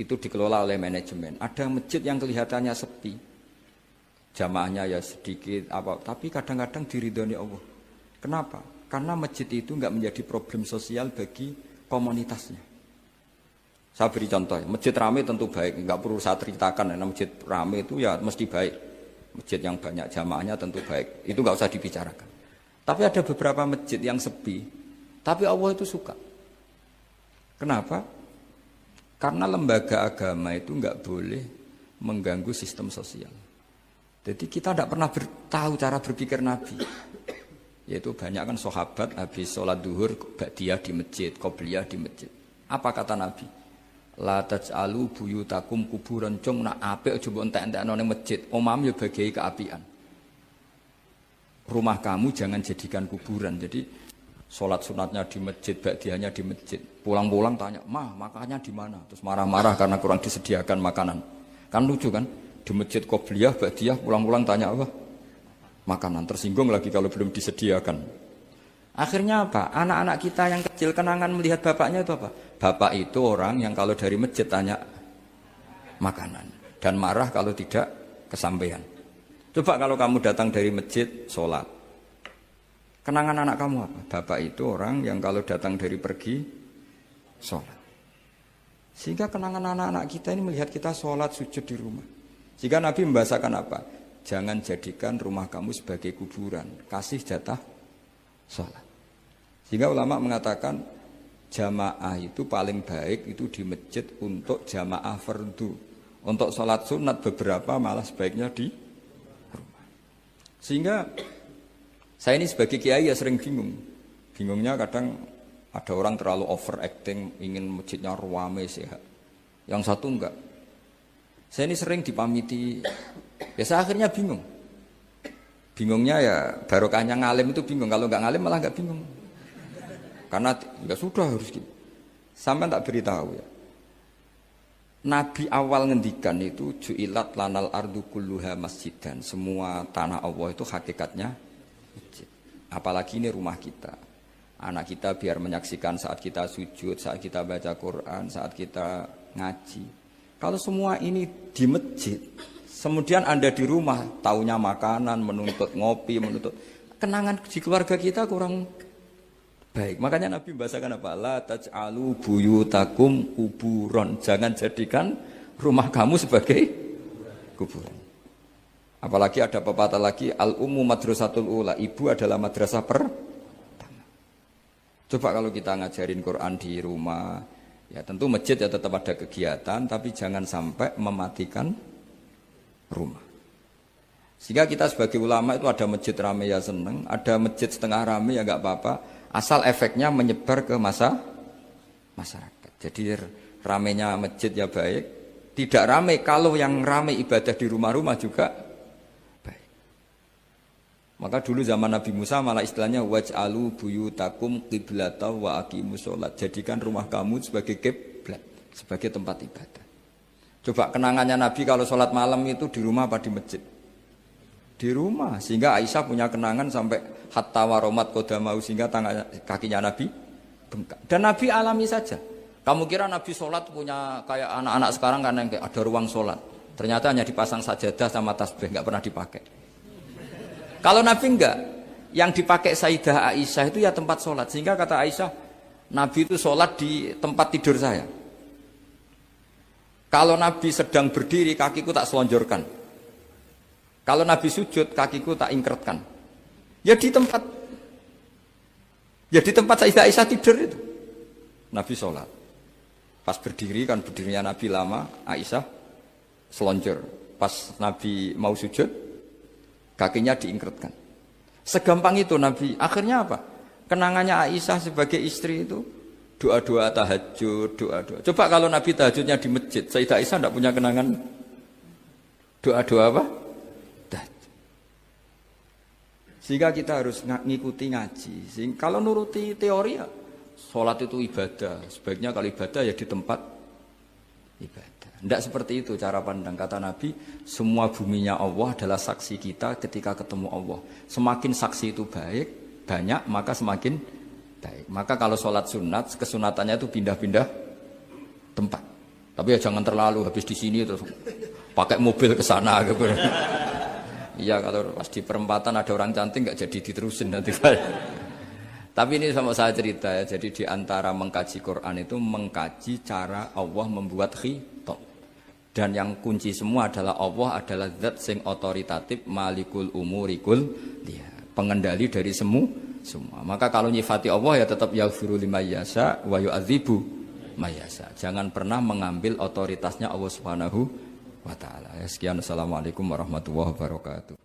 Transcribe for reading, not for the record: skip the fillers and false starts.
itu dikelola oleh manajemen. Ada masjid yang kelihatannya sepi, jamaahnya ya sedikit, tapi kadang-kadang diridhoni Allah. Kenapa? Karena masjid itu enggak menjadi problem sosial bagi komunitasnya. Saya beri contoh, masjid ramai tentu baik, enggak perlu saya ceritakan, karena masjid ramai itu ya mesti baik. Masjid yang banyak jamaahnya tentu baik, itu enggak usah dibicarakan. Tapi ada beberapa masjid yang sepi, tapi Allah itu suka. Kenapa? Karena lembaga agama itu enggak boleh mengganggu sistem sosial. Jadi kita tidak pernah tahu cara berpikir Nabi. Yaitu banyak kan sahabat habis sholat duhur, ba'diyah di masjid, qobliyah di masjid. Apa kata Nabi? La taj'alu buyutakum kuburan, cung nak apik aja mbok entek-entekno ning masjid. Omam ya bagiai keapian. Rumah kamu jangan jadikan kuburan. Jadi sholat sunatnya di masjid, ba'diyahnya di masjid. Pulang-pulang tanya, "Mah, makannya di mana?" Terus marah-marah karena kurang disediakan makanan. Kan lucu kan? Di masjid qobliyah, ba'diyah, pulang-pulang tanya apa? Makanan. Tersinggung lagi kalau belum disediakan. Akhirnya apa? Anak-anak kita yang kecil kenangan melihat bapaknya itu apa? Bapak itu orang yang kalau dari masjid tanya makanan dan marah kalau tidak kesampaian. Coba kalau kamu datang dari masjid sholat, kenangan anak kamu apa? Bapak itu orang yang kalau datang dari pergi sholat. Sehingga kenangan anak-anak kita ini melihat kita sholat sujud di rumah. Sehingga Nabi membahasakan apa? Jangan jadikan rumah kamu sebagai kuburan, kasih jatah sholat. Sehingga ulama mengatakan jamaah itu paling baik itu di masjid untuk jamaah fardu. Untuk sholat sunat beberapa malah sebaiknya di rumah. Sehingga saya ini sebagai kiai ya sering bingung. Bingungnya kadang ada orang terlalu overacting, ingin masjidnya ruame sehat. Yang satu enggak. Saya ini sering dipamiti, ya saya akhirnya bingung. Bingungnya ya barokahnya ngalim itu bingung. Kalau enggak ngalim malah enggak bingung. Karena ya sudah harus gitu. Sampai tak beritahu ya. Nabi awal ngendikan itu ju'ilat lanal ardu kulluha masjidan. Semua tanah Allah itu hakikatnya masjid. Apalagi ini rumah kita. Anak kita biar menyaksikan saat kita sujud, saat kita baca Quran, saat kita ngaji. Kalau semua ini di masjid, kemudian Anda di rumah taunya makanan, menuntut ngopi, menuntut kenangan di keluarga kita kurang baik. Makanya Nabi membahasakan apa? La taj'alu buyutakum kuburon. Jangan jadikan rumah kamu sebagai kuburan. Apalagi ada pepatah lagi, al-ummu madrasatul ula. Ibu adalah madrasah pertama. Coba kalau kita ngajarin Quran di rumah, ya tentu masjid ya tetap ada kegiatan, tapi jangan sampai mematikan rumah. Sehingga kita sebagai ulama itu ada masjid rame ya seneng, ada masjid setengah rame ya nggak apa-apa. Asal efeknya menyebar ke masyarakat. Jadi ramenya masjid ya baik, tidak rame kalau yang rame ibadah di rumah-rumah juga baik. Maka dulu zaman Nabi Musa malah istilahnya waj'alu buyutakum qiblatan wa aqimus sholat. Jadikan rumah kamu sebagai kiblat, sebagai tempat ibadah. Coba kenangannya Nabi kalau sholat malam itu di rumah apa di masjid? Di rumah, sehingga Aisyah punya kenangan sampai hatta waromat kodamau, sehingga kakinya Nabi bengkak. Dan Nabi alami saja. Kamu kira Nabi sholat punya kayak anak-anak sekarang kan yang ada ruang sholat. Ternyata hanya dipasang sajadah sama tasbih, nggak pernah dipakai. Kalau Nabi enggak, yang dipakai Sayyidah Aisyah itu ya tempat sholat. Sehingga kata Aisyah, Nabi itu sholat di tempat tidur saya. Kalau Nabi sedang berdiri, kakiku tak selonjorkan. Kalau Nabi sujud, kakiku tak ingkretkan. Ya di tempat Sayyidah Aisyah tidur itu. Nabi sholat. Pas berdiri kan berdirinya Nabi lama, Aisyah selonjor. Pas Nabi mau sujud, kakinya diingkretkan. Segampang itu Nabi. Akhirnya apa? Kenangannya Aisyah sebagai istri itu doa-doa tahajud, doa-doa. Coba kalau Nabi tahajudnya di masjid, Sayyidah Aisyah tidak punya kenangan doa-doa apa? Sehingga kita harus ngikuti ngaji. Sehingga kalau nuruti teori ya, sholat itu ibadah. Sebaiknya kalau ibadah ya di tempat ibadah. Tidak seperti itu cara pandang. Kata Nabi, semua buminya Allah adalah saksi kita ketika ketemu Allah. Semakin saksi itu baik, banyak, maka semakin baik. Maka kalau sholat sunat, kesunatannya itu pindah-pindah tempat. Tapi ya jangan terlalu habis di sini terus pakai mobil ke sana gitu. Iya, kalau pas di perempatan ada orang cantik nggak jadi diterusin nanti. Tapi ini sama saya cerita ya. Jadi di antara mengkaji Quran itu mengkaji cara Allah membuat khitab. Dan yang kunci semua adalah Allah adalah zat sing otoritatif, malikul umurikul dia, pengendali dari semua. Maka kalau nyifati Allah ya tetap yaghfiru liman yasha wa yu'adzibu may yasha. Jangan pernah mengambil otoritasnya Allah Subhanahu wa taala. Sekian, assalamualaikum warahmatullahi wabarakatuh.